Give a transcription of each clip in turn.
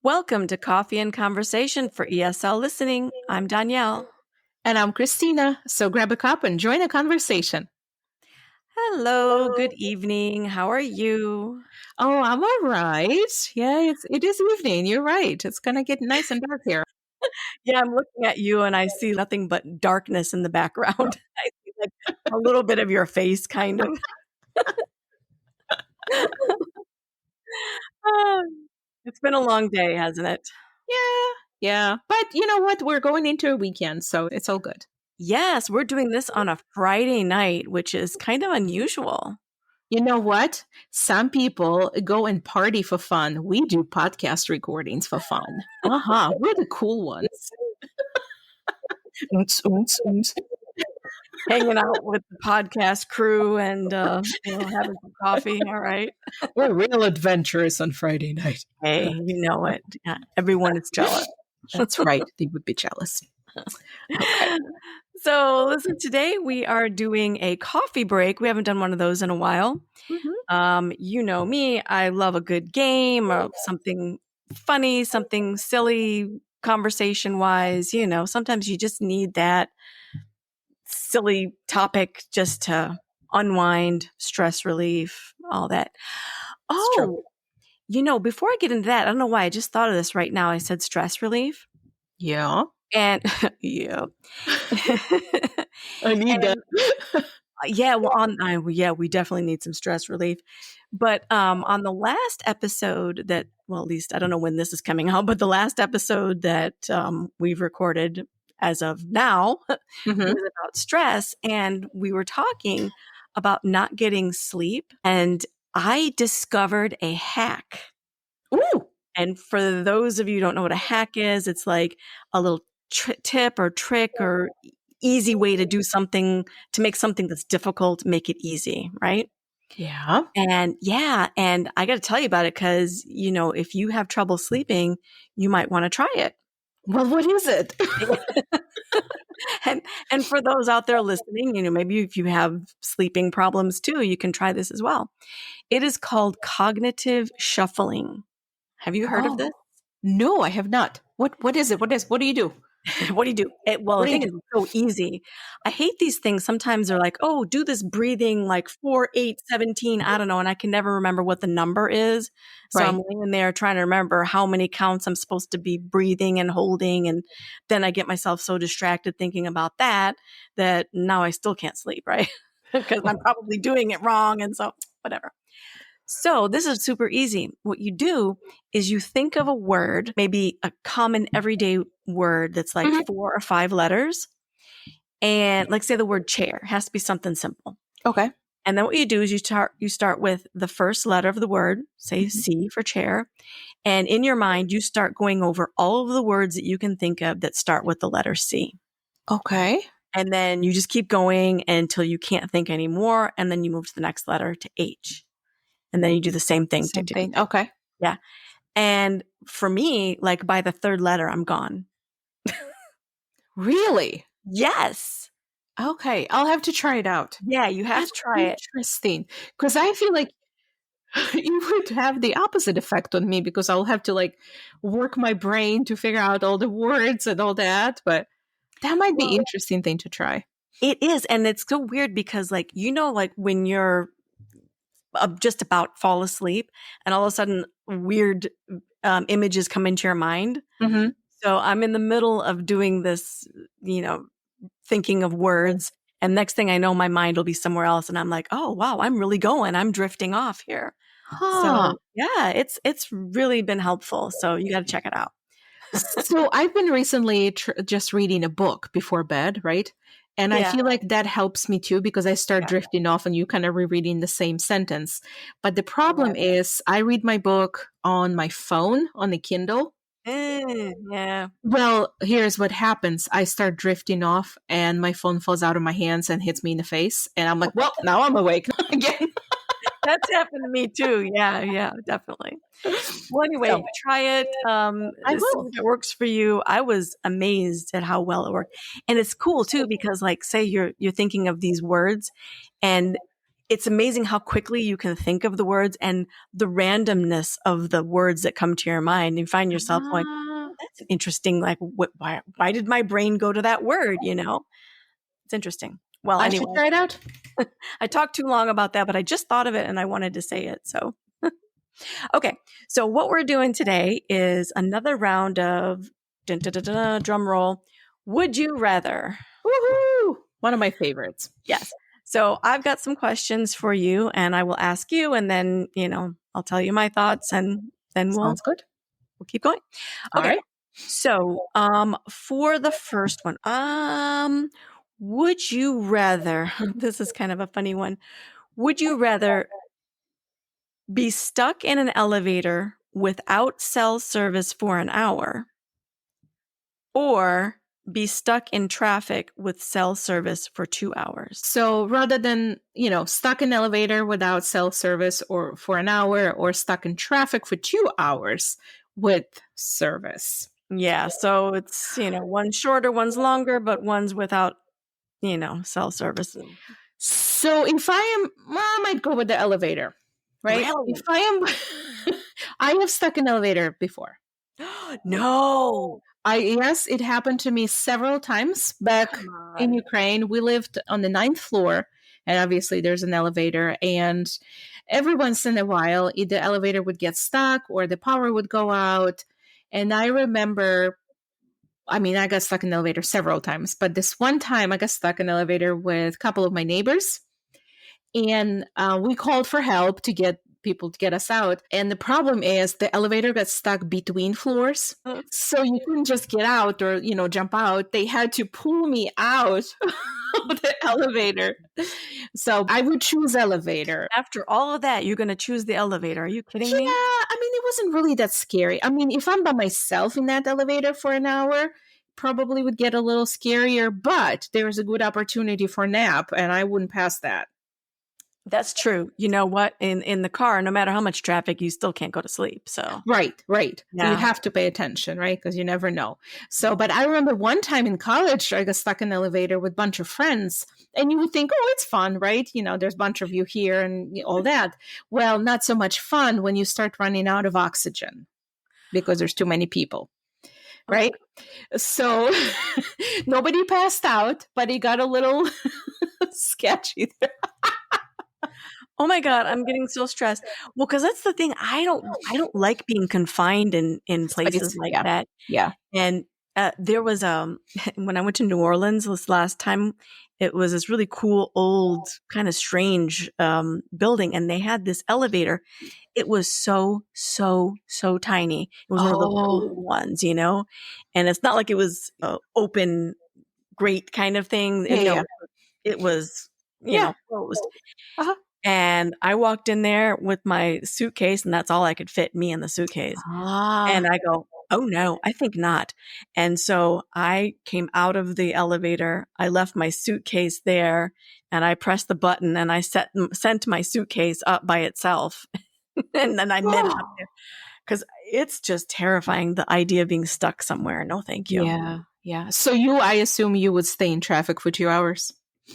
Welcome to Coffee and Conversation for ESL Listening. I'm Donielle. And I'm Khrystyna. So grab a cup and join the conversation. Hello, good evening. How are you? Oh, I'm all right. Yeah, it is evening. You're right. It's gonna get nice and dark here. Yeah, I'm looking at you and I see nothing but darkness in the background. I see like a little bit of your face, kind of. Oh, it's been a long day, hasn't it? Yeah. But you know what? We're going into a weekend, so it's all good. Yes, we're doing this on a Friday night, which is kind of unusual. You know what? Some people go and party for fun. We do podcast recordings for fun. We're the cool ones. Oons, oons, oons. Hanging out with the podcast crew and having some coffee. All right. We're real adventurous on Friday night. Hey, you know it. Yeah, everyone is jealous. That's right. They would be jealous. Okay. So, listen, today we are doing a coffee break. We haven't done one of those in a while. Mm-hmm. You know me, I love a good game or something funny, something silly, conversation wise. Sometimes you just need that silly topic just to unwind, stress relief, all that. Oh, before I get into that, I don't know why I just thought of this right now. I said stress relief. Yeah. And yeah. I need that. Yeah, well, we definitely need some stress relief. But on the last episode at least I don't know when this is coming out, but the last episode that we've recorded as of now was about stress, and we were talking about not getting sleep, and I discovered a hack. Ooh. And for those of you who don't know what a hack is, it's like a little tip or trick or easy way to do something, to make something that's difficult, make it easy, right? Yeah. And I got to tell you about it because, if you have trouble sleeping, you might want to try it. Well, what is it? And for those out there listening, maybe if you have sleeping problems too, you can try this as well. It is called cognitive shuffling. Have you heard of this? No, I have not. What is it? What do you do? What do you do? The thing is, it's so easy. I hate these things. Sometimes they're like, oh, do this breathing like 4, 8, 17. I don't know. And I can never remember what the number is. So I'm laying there trying to remember how many counts I'm supposed to be breathing and holding. And then I get myself so distracted thinking about that now I still can't sleep, right? Because I'm probably doing it wrong. And so whatever. So this is super easy. What you do is you think of a word, maybe a common everyday word that's like 4 or 5 letters. And like say the word chair, it has to be something simple. Okay. And then what you do is you start with the first letter of the word, say C for chair. And in your mind, you start going over all of the words that you can think of that start with the letter C. Okay. And then you just keep going until you can't think anymore. And then you move to the next letter to H. And then you do the same thing. Okay. Yeah. And for me, like by the third letter, I'm gone. Really? Yes. Okay. I'll have to try it out. Yeah, you have to try it. Interesting. Because I feel like you would have the opposite effect on me because I'll have to like work my brain to figure out all the words and all that. But that might be an interesting thing to try. It is. And it's so weird because like when you're just about fall asleep and all of a sudden weird images come into your mind. Mm-hmm. So I'm in the middle of doing this, thinking of words. And next thing I know, my mind will be somewhere else. And I'm like, oh, wow, I'm drifting off here. Huh. So yeah, it's really been helpful. So you got to check it out. So I've been recently just reading a book before bed, right? And I feel like that helps me too because I start drifting off and you kind of rereading the same sentence. But the problem is I read my book on my phone, on the Kindle. Yeah. Well, here's what happens. I start drifting off and my phone falls out of my hands and hits me in the face. And I'm like, well, now I'm awake again. That's happened to me too. Yeah, definitely. Well, anyway, try it. I will. If it works for you. I was amazed at how well it worked. And it's cool too, because like, say you're thinking of these words and it's amazing how quickly you can think of the words and the randomness of the words that come to your mind. You find yourself going, Ah, oh, that's interesting. Like, why did my brain go to that word? It's interesting. Well, I should anyway, try it out. I talked too long about that, but I just thought of it and I wanted to say it. So, okay. So what we're doing today is another round of drum roll. Would you rather? Woohoo! One of my favorites. Yes. So I've got some questions for you and I will ask you and then, I'll tell you my thoughts and then we'll Sounds good. keep going. All Okay. right. So, for the first one, would you rather, this is kind of a funny one. Would you rather be stuck in an elevator without cell service for an hour or be stuck in traffic with cell service for 2 hours? So rather than, stuck in an elevator without cell service or for an hour or stuck in traffic for 2 hours with service. Yeah, so it's, one's shorter, one's longer, but one's without, cell service. So if I might go with the elevator, right? Really? If I have stuck in an elevator before. No. Yes, it happened to me several times back Come in on. Ukraine. We lived on the 9th floor, and obviously there's an elevator. And every once in a while, either the elevator would get stuck or the power would go out. And I remember, I got stuck in the elevator several times, but this one time I got stuck in the elevator with a couple of my neighbors. And we called for help to get people to get us out. And the problem is the elevator got stuck between floors. So you couldn't just get out or, jump out. They had to pull me out of the elevator. So I would choose elevator. After all of that, you're going to choose the elevator. Are you kidding Yeah, me? it wasn't really that scary. If I'm by myself in that elevator for an hour, probably would get a little scarier, but there's a good opportunity for a nap, and I wouldn't pass that. That's true. You know what? In the car, no matter how much traffic, you still can't go to sleep. So Right. Yeah. So you have to pay attention, right? Because you never know. So, but I remember one time in college, I got stuck in an elevator with a bunch of friends, and you would think, oh, it's fun, right? There's a bunch of you here and all that. Well, not so much fun when you start running out of oxygen because there's too many people. Right. So nobody passed out, but it got a little sketchy there. Oh my God, I'm getting so stressed. Well, because that's the thing. I don't like being confined in places like Yeah. that. Yeah. And there was when I went to New Orleans this last time, it was this really cool old kind of strange building, and they had this elevator. It was so tiny. It was one of the little ones, and it's not like it was open, great kind of thing. Yeah. It was closed. Uh-huh. And I walked in there with my suitcase, and that's all I could fit, me in the suitcase. And I go, oh no, I think not. And so I came out of the elevator. I left my suitcase there, and I pressed the button, and I sent my suitcase up by itself. And then I met it up there because it's just terrifying, the idea of being stuck somewhere. No, thank you. Yeah. So I assume you would stay in traffic for 2 hours.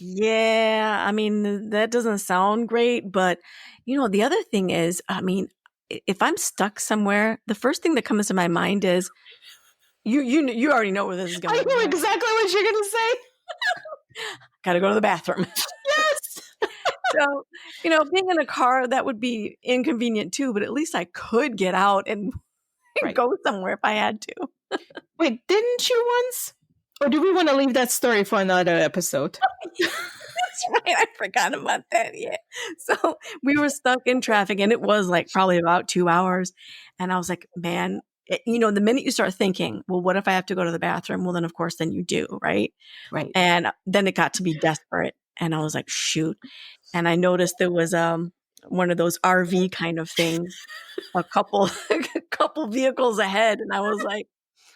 Yeah, that doesn't sound great, but the other thing is, if I'm stuck somewhere, the first thing that comes to my mind is you already know where this is going. I know exactly what you're going to say. Got to go to the bathroom. Yes. So, being in a car, that would be inconvenient too, but at least I could get out and go somewhere if I had to. Wait, didn't you once? Or do we want to leave that story for another episode? That's right. I forgot about that. Yeah. So we were stuck in traffic, and it was like probably about 2 hours. And I was like, man, the minute you start thinking, well, what if I have to go to the bathroom? Well, then of course, then you do. Right. Right. And then it got to be desperate. And I was like, shoot. And I noticed there was one of those RV kind of things, a couple vehicles ahead. And I was like,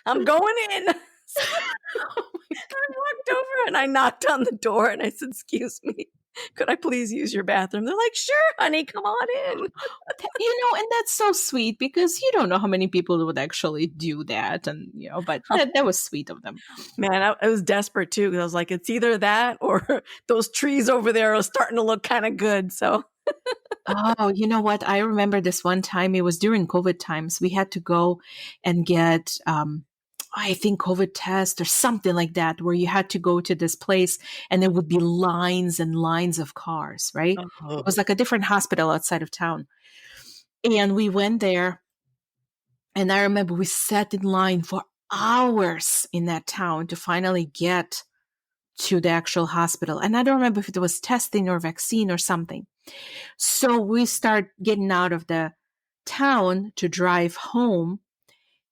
I'm going in. So I walked over and I knocked on the door and I said, excuse me. Could I please use your bathroom? They're like, sure, honey, come on in. And that's so sweet because you don't know how many people would actually do that. And, but that was sweet of them. Man, I was desperate too because I was like, it's either that or those trees over there are starting to look kind of good. So, oh, you know what? I remember this one time. It was during COVID times. We had to go and get, I think, COVID test or something like that, where you had to go to this place and there would be lines and lines of cars, right? It was like a different hospital outside of town. And we went there. And I remember we sat in line for hours in that town to finally get to the actual hospital. And I don't remember if it was testing or vaccine or something. So we start getting out of the town to drive home.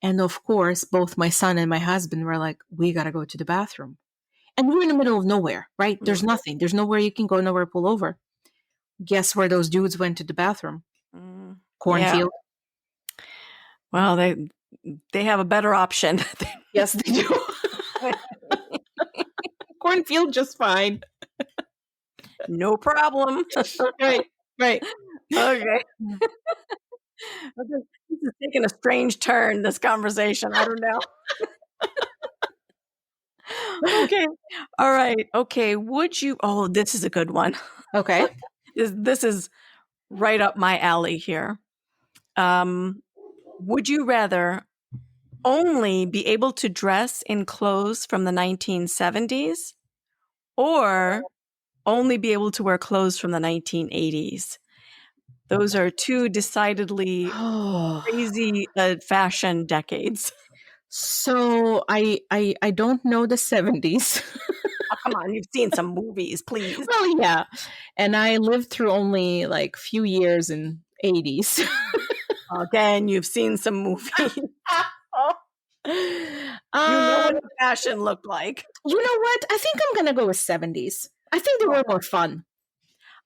And of course, both my son and my husband were like, we got to go to the bathroom. And we're in the middle of nowhere, right? There's nothing. There's nowhere you can go, nowhere to pull over. Guess where those dudes went to the bathroom? Cornfield. Yeah. Well, they have a better option. Yes, they do. Cornfield just fine. No problem. Right. Okay. This is taking a strange turn, this conversation. I don't know. Okay. All right. Okay. This is a good one. Okay. This is right up my alley here. Would you rather only be able to dress in clothes from the 1970s or only be able to wear clothes from the 1980s? Those are two decidedly crazy fashion decades. So I don't know the 70s. Oh, come on, you've seen some movies, please. Well, yeah. And I lived through only like few years in 80s. Again, you've seen some movies. You know what the fashion looked like. You know what? I think I'm going to go with 70s. I think they were more fun.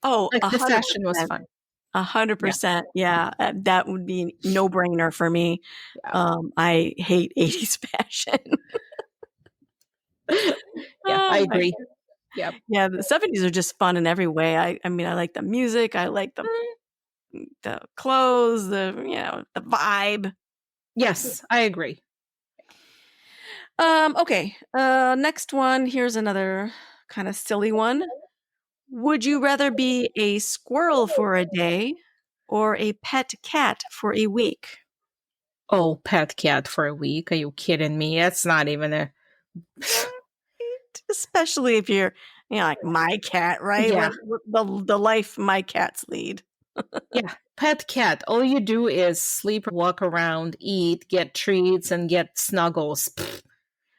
Oh, like the fashion was fun. 100%. Yeah. That would be a no-brainer for me. Yeah. I hate 80s fashion. Yeah, I agree. Yeah. Yeah, the 70s are just fun in every way. I mean, I like the music, I like the clothes, the vibe. Yes, I agree. Okay. Next one. Here's another kind of silly one. Would you rather be a squirrel for a day or a pet cat for a week? Oh, pet cat for a week? Are you kidding me? That's not even a... Especially if you're, like my cat, right? Yeah. The life my cats lead. Yeah. Pet cat. All you do is sleep, walk around, eat, get treats, and get snuggles. Pfft.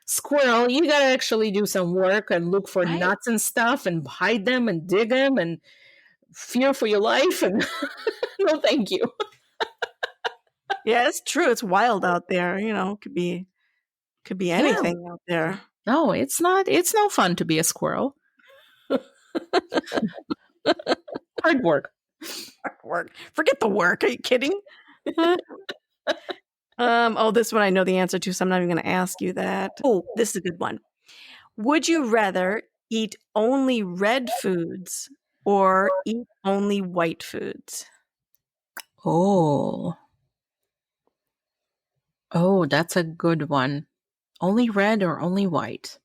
Squirrel, you gotta actually do some work and look for nuts and stuff and hide them and dig them and fear for your life. And no, thank you. Yeah, it's true. It's wild out there. Could be anything out there. No, it's not. It's no fun to be a squirrel. Hard work. Forget the work. Are you kidding? This one I know the answer to, so I'm not even going to ask you that. Oh, this is a good one. Would you rather eat only red foods or eat only white foods? Oh, that's a good one. Only red or only white?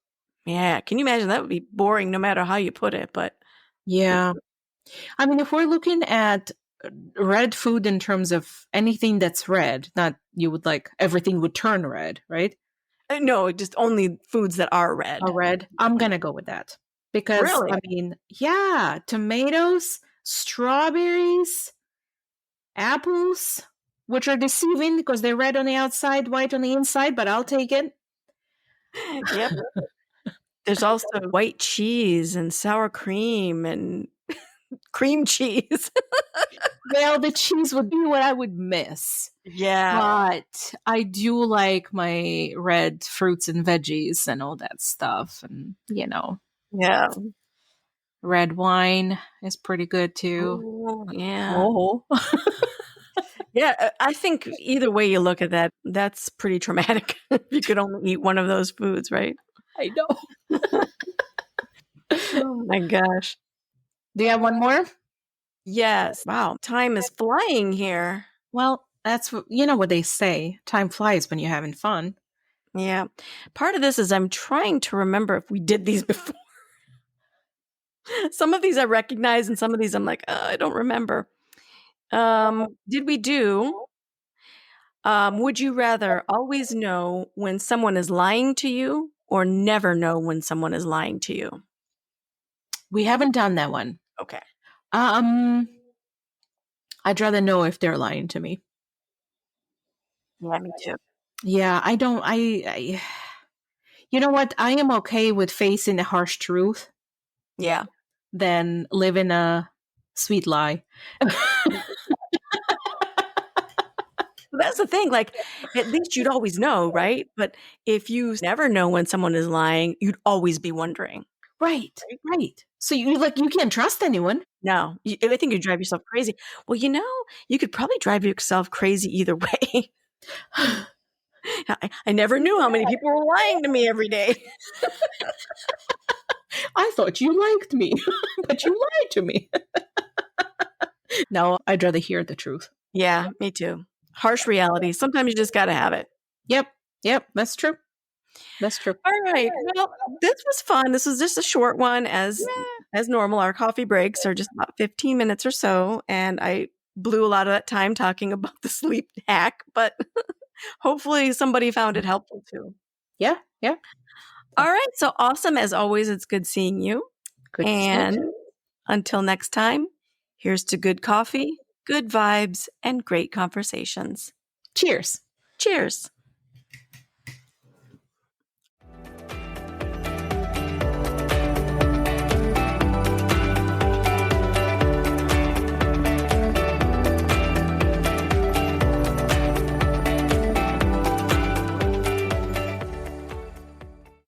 Yeah. Can you imagine? That would be boring no matter how you put it, but. Yeah. I mean, if we're looking at red food in terms of anything that's red, not you would like everything would turn red, right? No, just only foods that are red. Are red? I'm going to go with that. Because, really? I mean, yeah, tomatoes, strawberries, apples, which are deceiving because they're red on the outside, white on the inside, but I'll take it. Yep. There's also white cheese and sour cream and cream cheese. Well, the cheese would be what I would miss. Yeah. But I do like my red fruits and veggies and all that stuff. And, Yeah. Red wine is pretty good too. Oh, yeah. Oh. Yeah, I think either way you look at that, that's pretty traumatic. You could only eat one of those foods, right? I know. Oh my gosh. Do you have one more? Yes. Wow. Time is flying here. Well, that's you know what they say. Time flies when you're having fun. Yeah. Part of this is I'm trying to remember if we did these before. Some of these I recognize and some of these I'm like, I don't remember. Did we do would you rather always know when someone is lying to you or never know when someone is lying to you? We haven't done that one. Okay. I'd rather know if they're lying to me. Yeah, me too. Yeah, I don't you know what? I am okay with facing the harsh truth Yeah. than living a sweet lie. That's the thing, like, at least you'd always know, right? But if you never know when someone is lying, you'd always be wondering. Right, right. So you can't trust anyone. No, I think you drive yourself crazy. Well, you could probably drive yourself crazy either way. I never knew how many people were lying to me every day. I thought you liked me, but you lied to me. No, I'd rather hear the truth. Yeah, me too. Harsh reality. Sometimes you just gotta have it. Yep, that's true. That's true. All right. Well, this was fun. This was just a short one as normal. Our coffee breaks are just about 15 minutes or so, and I blew a lot of that time talking about the sleep hack, but hopefully somebody found it helpful too. Yeah. All right. So awesome. As always, it's good seeing you. Good to see you And too. until next time, here's to good coffee, good vibes, and great conversations. Cheers. Cheers.